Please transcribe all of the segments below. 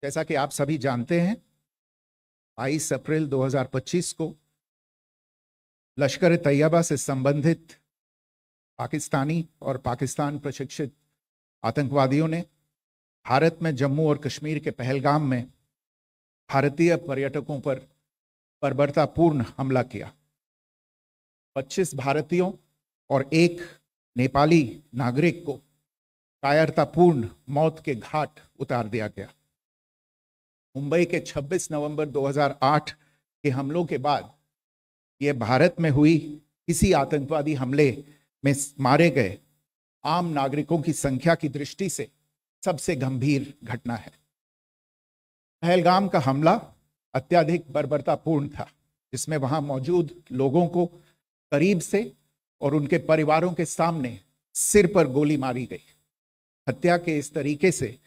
जैसा कि आप सभी जानते हैं, 22 अप्रैल 2025 को लश्कर तैयबा से संबंधित पाकिस्तानी और पाकिस्तान प्रशिक्षित आतंकवादियों ने भारत में जम्मू और कश्मीर के पहलगाम में भारतीय पर्यटकों पर बर्बरतापूर्ण हमला किया। 25 भारतीयों और एक नेपाली नागरिक को कायरतापूर्ण मौत के घाट उतार दिया गया। मुंबई के 26 नवंबर 2008 के हमलों के बाद यह भारत में हुई किसी आतंकवादी हमले में मारे गए आम नागरिकों की संख्या की दृष्टि से सबसे गंभीर घटना है। पहलगाम का हमला अत्यधिक बर्बरतापूर्ण था, जिसमें वहां मौजूद लोगों को करीब से और उनके परिवारों के सामने सिर पर गोली मारी गई। हत्या के इस तरीके से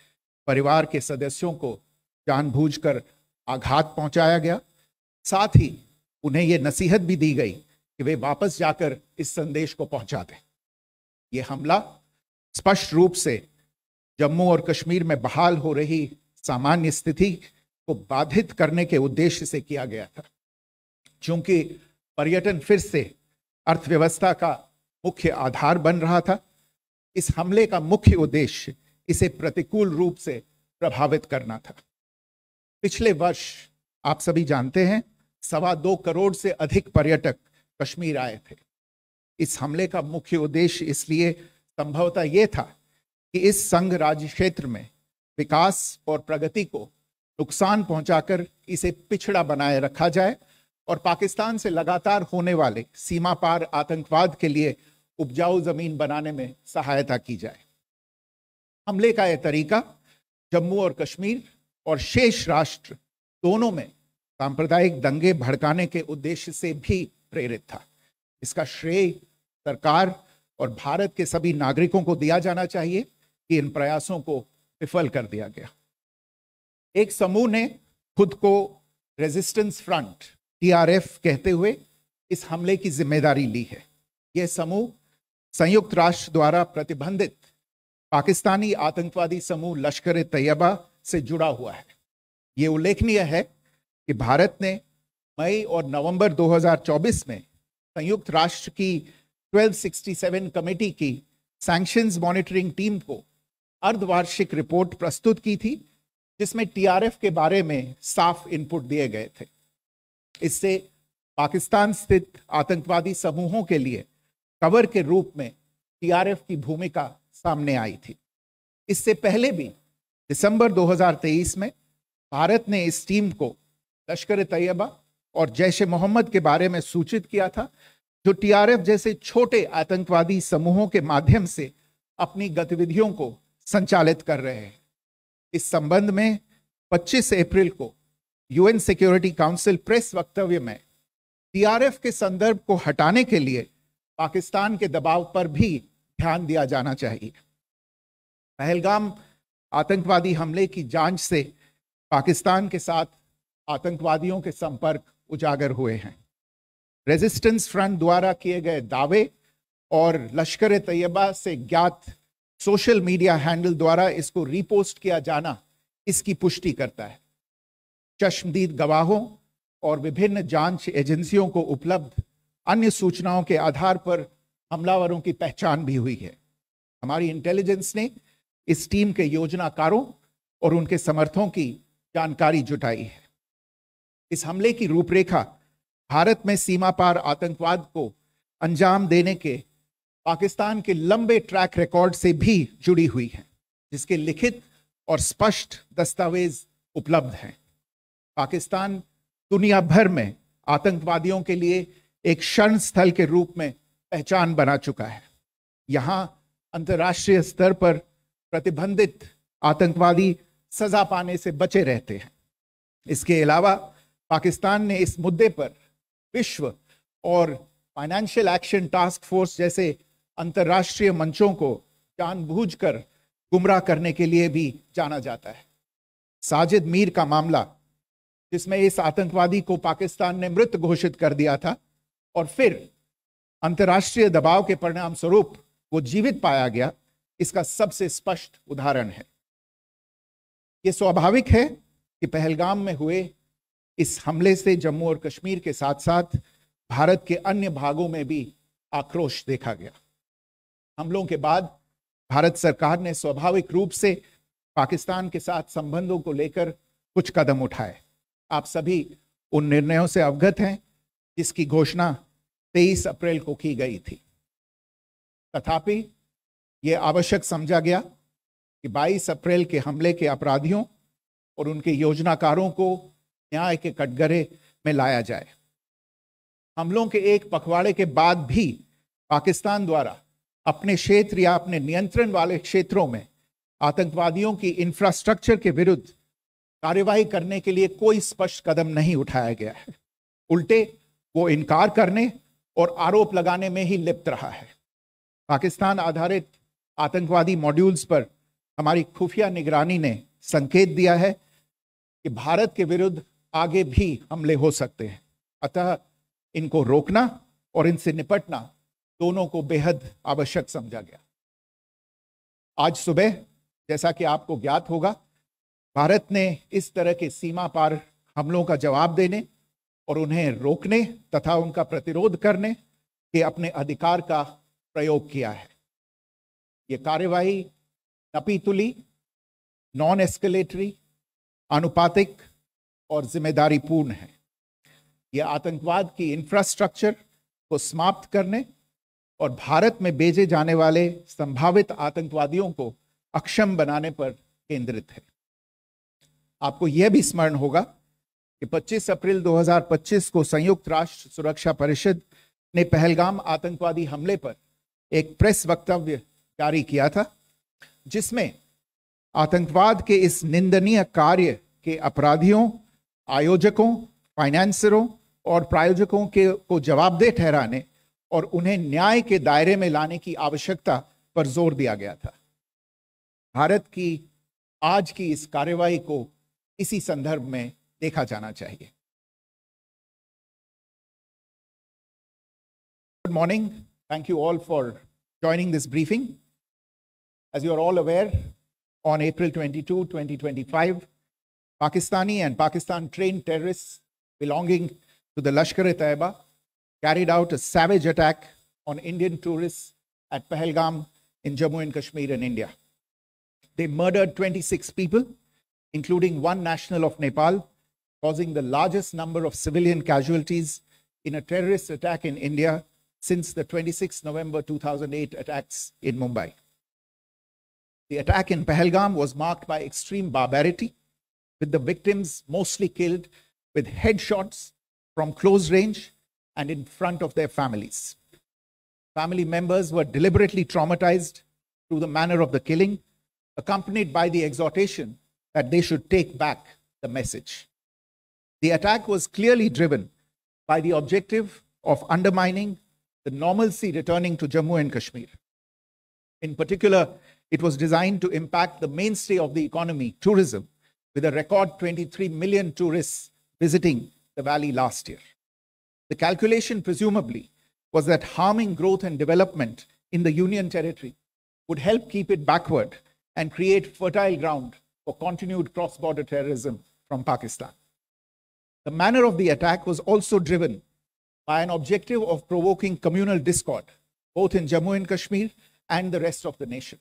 परिवार के सदस्यों को जानबूझकर आघात पहुंचाया गया। साथ ही उन्हें यह नसीहत भी दी गई कि वे वापस जाकर इस संदेश को पहुंचा दें। यह हमला स्पष्ट रूप से जम्मू और कश्मीर में बहाल हो रही सामान्य स्थिति को बाधित करने के उद्देश्य से किया गया था। चूंकि पर्यटन फिर से अर्थव्यवस्था का मुख्य आधार बन रहा था, इस हमले का मुख्य उद्देश्य इसे प्रतिकूल रूप से प्रभावित करना था। पिछले वर्ष आप सभी जानते हैं 2.25 करोड़ से अधिक पर्यटक कश्मीर आए थे। इस हमले का मुख्य उद्देश्य इसलिए संभवतः यह था कि इस संघ राज्य क्षेत्र में विकास और प्रगति को नुकसान पहुंचाकर इसे पिछड़ा बनाए रखा जाए और पाकिस्तान से लगातार होने वाले सीमा पार आतंकवाद के लिए उपजाऊ जमीन बनाने में सहायता की जाए। हमले का यह तरीका जम्मू और कश्मीर और शेष राष्ट्र दोनों में सांप्रदायिक दंगे भड़काने के उद्देश्य से भी प्रेरित था। इसका श्रेय सरकार और भारत के सभी नागरिकों को दिया जाना चाहिए कि इन प्रयासों को विफल कर दिया गया। एक समूह ने खुद को रेजिस्टेंस फ्रंट TRF कहते हुए इस हमले की जिम्मेदारी ली है। यह समूह संयुक्त राष्ट्र द्वारा प्रतिबंधित पाकिस्तानी आतंकवादी समूह लश्कर तैयबा से जुड़ा हुआ है। यह उल्लेखनीय है कि भारत ने मई और नवंबर 2024 में संयुक्त राष्ट्र की 1267 कमेटी की सैंक्शंस मॉनिटरिंग टीम को अर्धवार्षिक रिपोर्ट प्रस्तुत की थी, जिसमें TRF के बारे में साफ इनपुट दिए गए थे। इससे पाकिस्तान स्थित आतंकवादी समूहों के लिए कवर के रूप में TRF की भूमिका सामने आई थी। इससे पहले भी दिसंबर 2023 में भारत ने इस टीम को लश्कर तैयबा और जैश ए मोहम्मद के बारे में सूचित किया था, जो TRF जैसे छोटे आतंकवादी समूहों के माध्यम से अपनी गतिविधियों को संचालित कर रहे हैं। इस संबंध में 25 अप्रैल को UN सिक्योरिटी काउंसिल प्रेस वक्तव्य में TRF के संदर्भ को हटाने के लिए पाकिस्तान के दबाव पर भी ध्यान दिया जाना चाहिए। पहलगाम आतंकवादी हमले की जांच से पाकिस्तान के साथ आतंकवादियों के संपर्क उजागर हुए हैं। रेजिस्टेंस फ्रंट द्वारा किए गए दावे और लश्कर तैयबा से ज्ञात सोशल मीडिया हैंडल द्वारा इसको रीपोस्ट किया जाना इसकी पुष्टि करता है। चश्मदीद गवाहों और विभिन्न जांच एजेंसियों को उपलब्ध अन्य सूचनाओं के आधार पर हमलावरों की पहचान भी हुई है। हमारी इंटेलिजेंस ने इस टीम के योजनाकारों और उनके समर्थकों की जानकारी जुटाई है। इस हमले की रूपरेखा भारत में सीमा पार आतंकवाद को अंजाम देने के पाकिस्तान के लंबे ट्रैक रिकॉर्ड से भी जुड़ी हुई है, जिसके लिखित और स्पष्ट दस्तावेज उपलब्ध हैं। पाकिस्तान दुनिया भर में आतंकवादियों के लिए एक शरण स्थल के रूप में पहचान बना चुका है। यहां अंतर्राष्ट्रीय स्तर पर प्रतिबंधित आतंकवादी सजा पाने से बचे रहते हैं। इसके अलावा पाकिस्तान ने इस मुद्दे पर विश्व और फाइनेंशियल एक्शन टास्क फोर्स जैसे अंतर्राष्ट्रीय मंचों को जानबूझकर गुमराह करने के लिए भी जाना जाता है। साजिद मीर का मामला, जिसमें इस आतंकवादी को पाकिस्तान ने मृत घोषित कर दिया था और फिर अंतर्राष्ट्रीय दबाव के परिणाम स्वरूप वो जीवित पाया गया, इसका सबसे स्पष्ट उदाहरण है। ये स्वाभाविक है कि पहलगाम में हुए इस हमले से जम्मू और कश्मीर के साथ साथ भारत के अन्य भागों में भी आक्रोश देखा गया। हमलों के बाद भारत सरकार ने स्वाभाविक रूप से पाकिस्तान के साथ संबंधों को लेकर कुछ कदम उठाए। आप सभी उन निर्णयों से अवगत हैं जिसकी घोषणा 23 अप्रैल को की गई थी। तथापि यह आवश्यक समझा गया कि 22 अप्रैल के हमले के अपराधियों और उनके योजनाकारों को न्याय के कटघरे में लाया जाए। हमलों के एक पखवाड़े के बाद भी पाकिस्तान द्वारा अपने क्षेत्र या अपने नियंत्रण वाले क्षेत्रों में आतंकवादियों की इंफ्रास्ट्रक्चर के विरुद्ध कार्यवाही करने के लिए कोई स्पष्ट कदम नहीं उठाया गया है। उल्टे वो इनकार करने और आरोप लगाने में ही लिप्त रहा है। पाकिस्तान आधारित आतंकवादी मॉड्यूल्स पर हमारी खुफिया निगरानी ने संकेत दिया है कि भारत के विरुद्ध आगे भी हमले हो सकते हैं। अतः इनको रोकना और इनसे निपटना दोनों को बेहद आवश्यक समझा गया। आज सुबह, जैसा कि आपको ज्ञात होगा, भारत ने इस तरह के सीमा पार हमलों का जवाब देने और उन्हें रोकने तथा उनका प्रतिरोध करने के अपने अधिकार का प्रयोग किया है। यह कार्यवाही नपीतुली, नॉन एस्केलेटरी, आनुपातिक और जिम्मेदारीपूर्ण है। यह आतंकवाद की इंफ्रास्ट्रक्चर को समाप्त करने और भारत में भेजे जाने वाले संभावित आतंकवादियों को अक्षम बनाने पर केंद्रित है। आपको यह भी स्मरण होगा कि 25 अप्रैल 2025 को संयुक्त राष्ट्र सुरक्षा परिषद ने पहलगाम आतंकवादी हमले पर एक प्रेस वक्तव्य जारी किया था, जिसमें आतंकवाद के इस निंदनीय कार्य के अपराधियों, आयोजकों, फाइनेंसरों और प्रायोजकों को जवाबदेह ठहराने और उन्हें न्याय के दायरे में लाने की आवश्यकता पर जोर दिया गया था। भारत की आज की इस कार्यवाही को इसी संदर्भ में देखा जाना चाहिए। Good morning. Thank you all for joining this briefing. As you are all aware, on April 22, 2025, Pakistani and Pakistan-trained terrorists belonging to the Lashkar-e-Taiba carried out a savage attack on Indian tourists at Pahalgam in Jammu and Kashmir in India. They murdered 26 people, including one national of Nepal, causing the largest number of civilian casualties in a terrorist attack in India since the 26 November 2008 attacks in Mumbai. The attack in Pahalgam was marked by extreme barbarity, with the victims mostly killed with headshots from close range and in front of their families. Family members were deliberately traumatized through the manner of the killing, accompanied by the exhortation that they should take back the message. The attack was clearly driven by the objective of undermining the normalcy returning to Jammu and Kashmir. In particular, it was designed to impact the mainstay of the economy, tourism, with a record 23 million tourists visiting the valley last year. The calculation, presumably, was that harming growth and development in the Union Territory would help keep it backward and create fertile ground for continued cross-border terrorism from Pakistan. The manner of the attack was also driven by an objective of provoking communal discord, both in Jammu and Kashmir and the rest of the nation.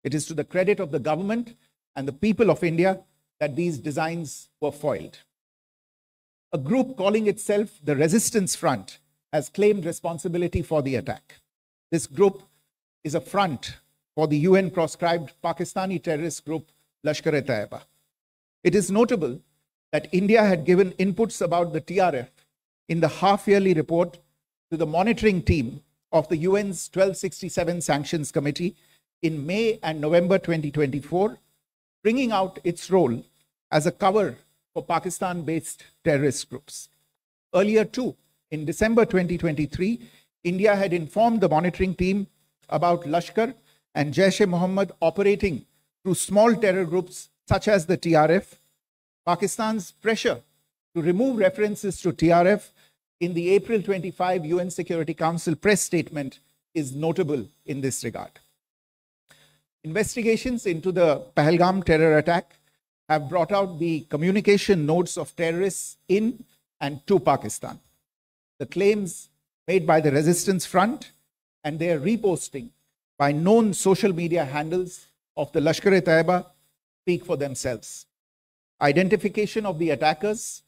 It is to the credit of the government and the people of India that these designs were foiled. A group calling itself the Resistance Front has claimed responsibility for the attack. This group is a front for the UN-proscribed Pakistani terrorist group Lashkar-e-Taiba. It is notable that India had given inputs about the TRF in the half-yearly report to the monitoring team of the UN's 1267 Sanctions Committee in May and November 2024, bringing out its role as a cover for Pakistan-based terrorist groups. Earlier too, in December 2023, India had informed the monitoring team about Lashkar and Jaish-e-Mohammed operating through small terror groups such as the TRF. Pakistan's pressure to remove references to TRF in the April 25 UN Security Council press statement is notable in this regard. Investigations into the Pahalgam terror attack have brought out the communication notes of terrorists in and to Pakistan, the claims made by the Resistance Front, and their reposting by known social media handles of the Lashkar-e-Taiba speak for themselves. Identification of the attackers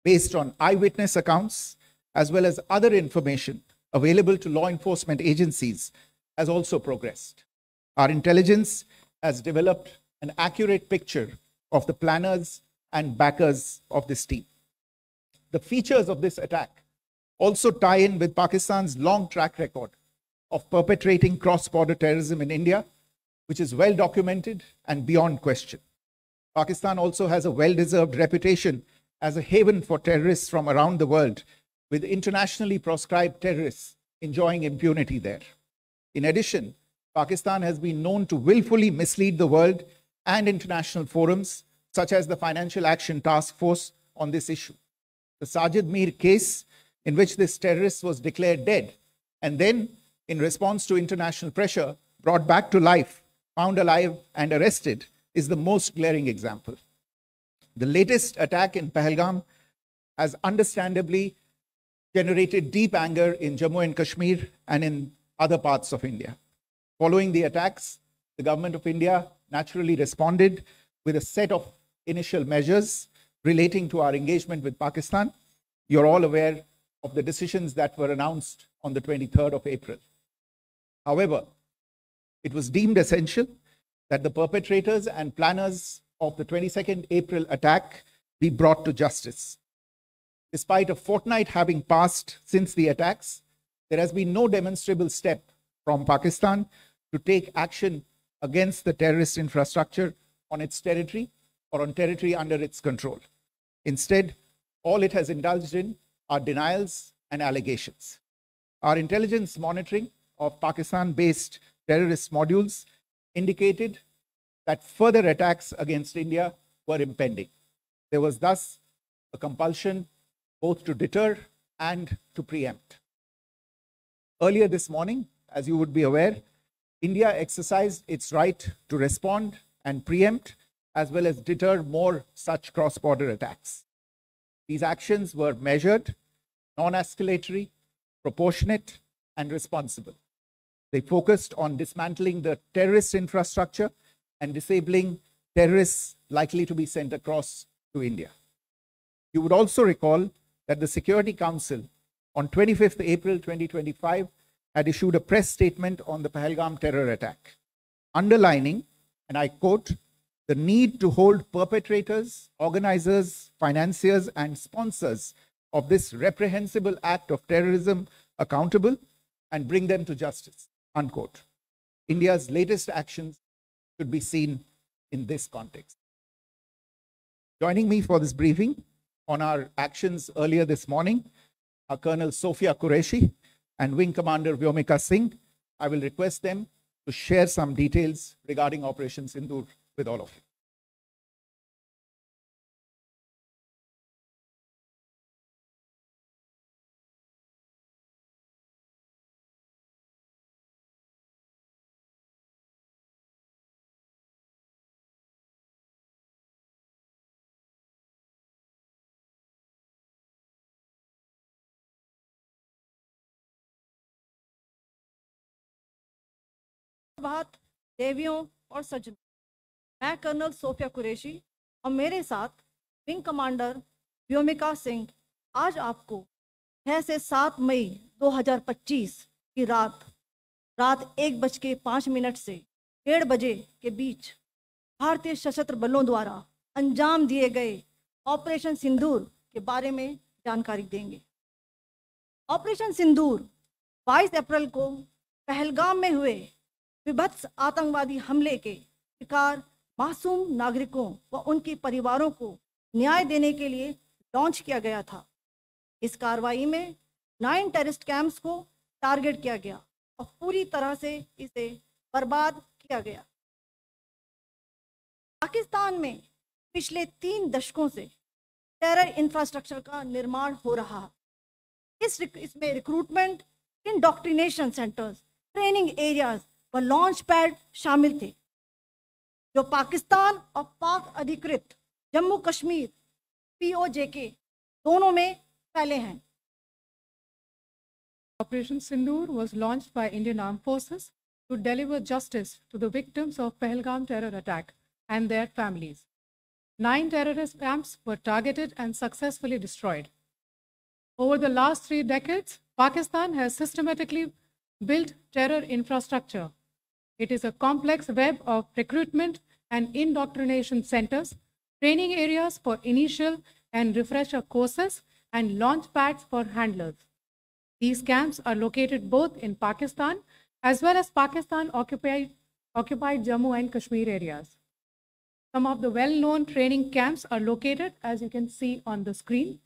based on eyewitness accounts, as well as other information available to law enforcement agencies, has also progressed. Our intelligence has developed an accurate picture of the planners and backers of this team. The features of this attack also tie in with Pakistan's long track record of perpetrating cross-border terrorism in India, which is well documented and beyond question. Pakistan also has a well-deserved reputation as a haven for terrorists from around the world, with internationally proscribed terrorists enjoying impunity there. In addition, Pakistan has been known to willfully mislead the world and international forums, such as the Financial Action Task Force, on this issue. The Sajid Mir case, in which this terrorist was declared dead and then, in response to international pressure, brought back to life, found alive and arrested, is the most glaring example. The latest attack in Pahalgam has understandably generated deep anger in Jammu and Kashmir and in other parts of India. Following the attacks, the government of India naturally responded with a set of initial measures relating to our engagement with Pakistan. You're all aware of the decisions that were announced on the 23rd of April. However, it was deemed essential that the perpetrators and planners of the 22nd April attack be brought to justice. Despite a fortnight having passed since the attacks, there has been no demonstrable step from Pakistan to take action against the terrorist infrastructure on its territory or on territory under its control. Instead, all it has indulged in are denials and allegations. Our intelligence monitoring of Pakistan-based terrorist modules indicated that further attacks against India were impending. There was thus a compulsion both to deter and to preempt. Earlier this morning, as you would be aware, India exercised its right to respond and preempt, as well as deter more such cross-border attacks. These actions were measured, non-escalatory, proportionate, and responsible. They focused on dismantling the terrorist infrastructure and disabling terrorists likely to be sent across to India. You would also recall that the Security Council on 25th April 2025 had issued a press statement on the Pahalgam terror attack, underlining, and I quote, the need to hold perpetrators, organizers, financiers, and sponsors of this reprehensible act of terrorism accountable and bring them to justice, unquote. India's latest actions should be seen in this context. Joining me for this briefing on our actions earlier this morning are Colonel Sophia Qureshi and Wing Commander Vyomika Singh. I will request them to share some details regarding Operation Sindoor with all of you. बात देवियों और सज्जनों, मैं colonel Sophia Qureshi और मेरे साथ wing commander Vyomika Singh आज आपको 6 से 7 मई 2025 की रात 1:05 से 1:30 बजे के बीच भारतीय सशस्त्र बलों द्वारा अंजाम दिए गए ऑपरेशन सिंदूर के बारे में जानकारी देंगे। ऑपरेशन सिंदूर 22 अप्रैल को पहलगाम में हुए विभत्स आतंकवादी हमले के शिकार मासूम नागरिकों व उनके परिवारों को न्याय देने के लिए लॉन्च किया गया था। इस कार्रवाई में 9 टेररिस्ट कैंप्स को टारगेट किया गया और पूरी तरह से इसे बर्बाद किया गया। पाकिस्तान में पिछले 3 दशकों से टेरर इंफ्रास्ट्रक्चर का निर्माण हो रहा है। इसमें recruitment, indoctrination centres, training areas व लॉन्च पैड शामिल थे, जो पाकिस्तान और पाक अधिकृत जम्मू कश्मीर, POJK दोनों में फैले हैं। Operation Sindoor was launched by Indian Armed Forces to deliver justice to the victims of Pahalgam terror attack and their families. 9 terrorist camps were targeted and successfully destroyed. Over the last 3 decades, Pakistan has systematically built terror infrastructure. It is a complex web of recruitment and indoctrination centers, training areas for initial and refresher courses, and launch pads for handlers. These camps are located both in Pakistan as well as Pakistan-occupied Jammu and Kashmir areas. Some of the well-known training camps are located, as you can see on the screen.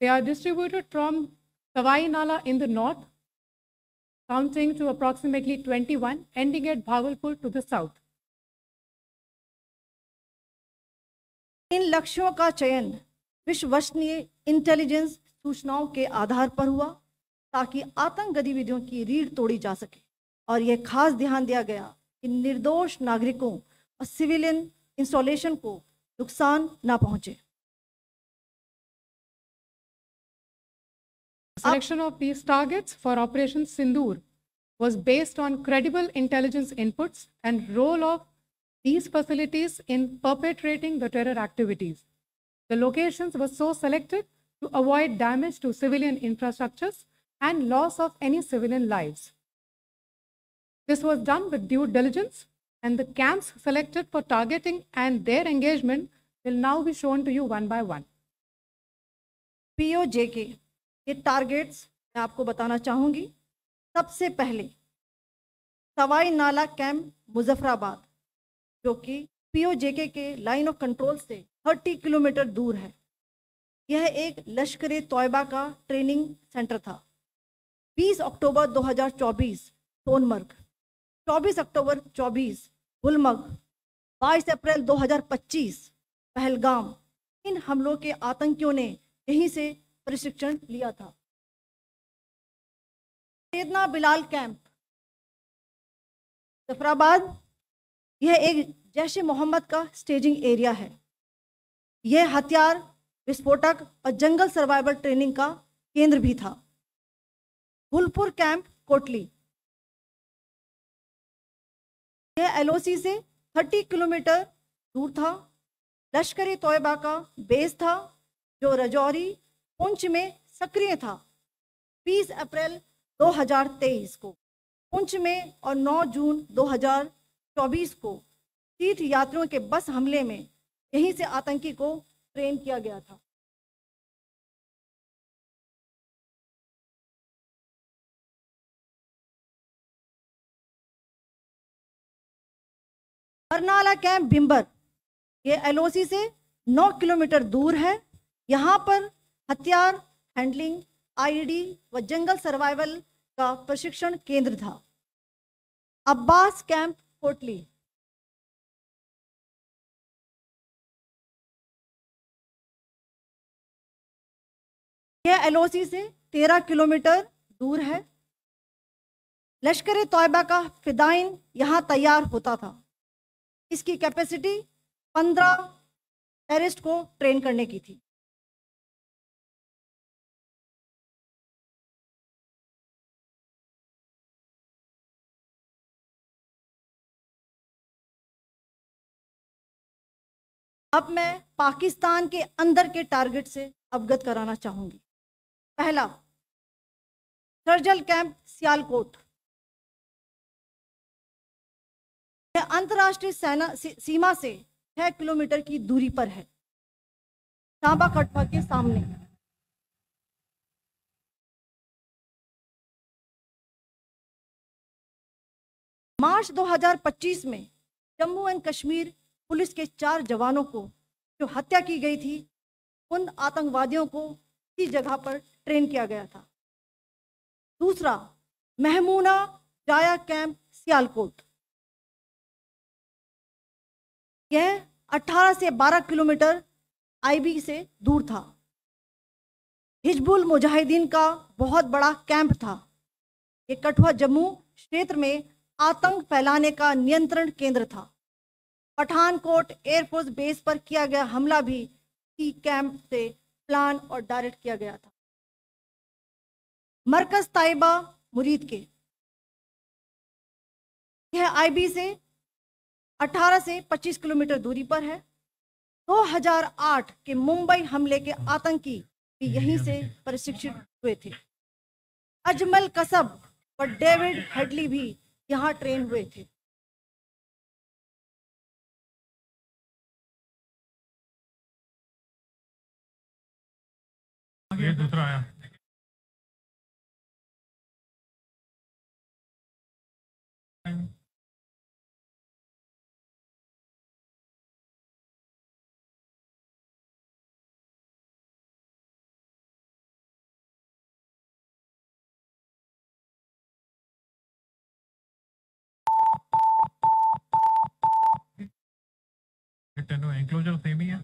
They are distributed from Sawai Nala in the north, counting to approximately 21, ending at Bhagalpur to the south. इन लक्ष्यों का चयन विश्वसनीय intelligence सूचनाओं के आधार पर हुआ ताकि आतंक गतिविधियों की रीढ़ तोड़ी जा सके, और यह खास ध्यान दिया गया कि निर्दोष नागरिकों और सिविलियन इंस्टॉलेशन को नुकसान न पहुंचे। Selection of these targets for Operation Sindoor was based on credible intelligence inputs and role of these facilities in perpetrating the terror activities. The locations were so selected to avoid damage to civilian infrastructures and loss of any civilian lives. This was done with due diligence, and the camps selected for targeting and their engagement will now be shown to you one by one. POJK ये targets मैं आपको बताना चाहूँगी। सबसे पहले सवाई नाला camp Muzaffarabad, जो कि POJK के लाइन ऑफ कंट्रोल से 30 किलोमीटर दूर है। यह एक लश्कर तोयबा का ट्रेनिंग सेंटर था। 20 अक्टूबर 2024 सोनमर्ग, 24 अक्टूबर 24 गुलमर्ग, 22 अप्रैल 2025 पहलगाम, इन हमलों के आतंकियों ने यहीं से प्रशिक्षण लिया था। सैयदना बिलाल कैंप जफराबाद, यह एक जैश ए मोहम्मद का स्टेजिंग एरिया है। यह हथियार, विस्फोटक और जंगल सर्वाइवल ट्रेनिंग का केंद्र भी था। गुलपुर कैंप कोटली, यह LOC से 30 किलोमीटर दूर था। लश्कर तोयबा का बेस था, जो रजौरी पुंछ में सक्रिय था। 20 अप्रैल 2023 को पुंछ में और 9 जून 2024 को तीर्थ यात्रियों के बस हमले में यहीं से आतंकी को ट्रेन किया गया था। बरनाला कैंप भिम्बर, ये LOC से 9 किलोमीटर दूर है। यहाँ पर हथियार, हैंडलिंग, IED व जंगल सर्वाइवल का प्रशिक्षण केंद्र था। अब्बास कैंप कोटली, यह LOC से 13 किलोमीटर दूर है। लश्कर तोयबा का फिदाइन यहाँ तैयार होता था। इसकी कैपेसिटी 15 टेररिस्ट को ट्रेन करने की थी। अब मैं पाकिस्तान के अंदर के टारगेट से अवगत कराना चाहूंगी। पहला, सर्जल कैंप सियालकोट, यह अंतर्राष्ट्रीय सीमा से 6 किलोमीटर की दूरी पर है, सांबा कटवा के सामने। मार्च 2025 में जम्मू एंड कश्मीर पुलिस के 4 जवानों को जो हत्या की गई थी, उन आतंकवादियों को इस जगह पर ट्रेन किया गया था। दूसरा, महमूना जाया कैंप सियालकोट, यह 18 से 12 किलोमीटर IB से दूर था। हिजबुल मुजाहिदीन का बहुत बड़ा कैंप था। ये कठुआ जम्मू क्षेत्र में आतंक फैलाने का नियंत्रण केंद्र था। पठानकोट एयरफोर्स बेस पर किया गया हमला भी इसी कैंप से प्लान और डायरेक्ट किया गया था। मरकज ताइबा मुरीद के, यह आईबी से 18 से 25 किलोमीटर दूरी पर है। 2008 के मुंबई हमले के आतंकी भी यहीं से प्रशिक्षित हुए थे। अजमल कसब और डेविड हेडली भी यहाँ ट्रेन हुए थे। ये दूसरा आया। Enclosure same ही है।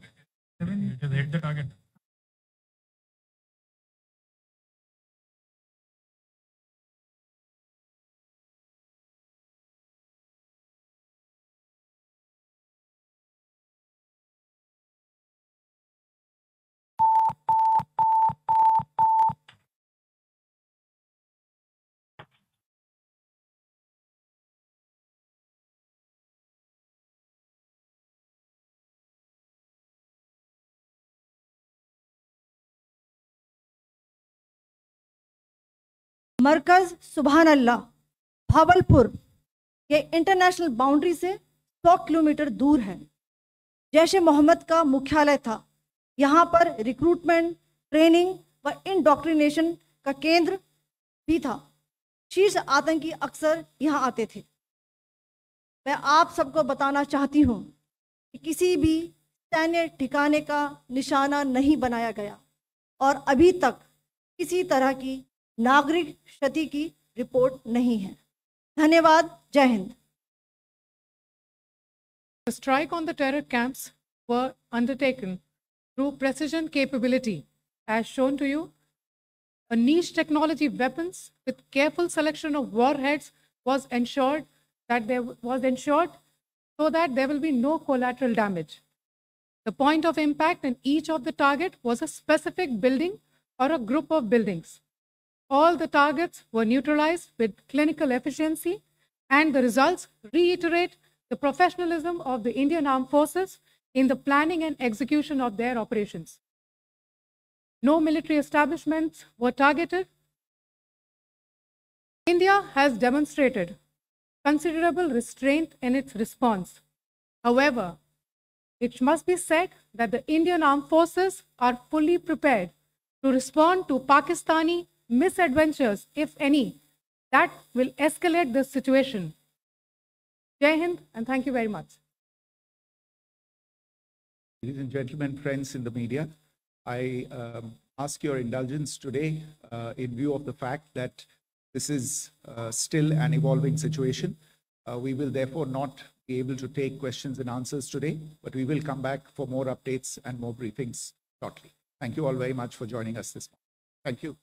Just hit the target. मरकज सुभान अल्लाह भावलपुर, ये इंटरनेशनल बाउंड्री से 100 किलोमीटर दूर है। जैश ए मोहम्मद का मुख्यालय था। यहाँ पर रिक्रूटमेंट, ट्रेनिंग व इंडोक्ट्रिनेशन का केंद्र भी था। शीर्ष आतंकी अक्सर यहाँ आते थे। मैं आप सबको बताना चाहती हूँ कि किसी भी सैन्य ठिकाने का निशाना नहीं बनाया गया और अभी तक किसी तरह की नागरिक क्षति की रिपोर्ट नहीं है। धन्यवाद। जय Hind. The strike on the terror camps were undertaken through precision capability, as shown to you. A niche technology weapons with careful selection of warheads was ensured so that there will be no collateral damage. The point of impact in each of the target was a specific building or a group of buildings. All the targets were neutralized with clinical efficiency, and the results reiterate the professionalism of the Indian Armed Forces in the planning and execution of their operations. No military establishments were targeted. India has demonstrated considerable restraint in its response. However, it must be said that the Indian Armed Forces are fully prepared to respond to Pakistani misadventures, if any, that will escalate this situation. Jai Hind, and thank you very much. Ladies and gentlemen, friends in the media, I ask your indulgence today in view of the fact that this is still an evolving situation. We will therefore not be able to take questions and answers today, but we will come back for more updates and more briefings shortly. Thank you all very much for joining us this morning. Thank you.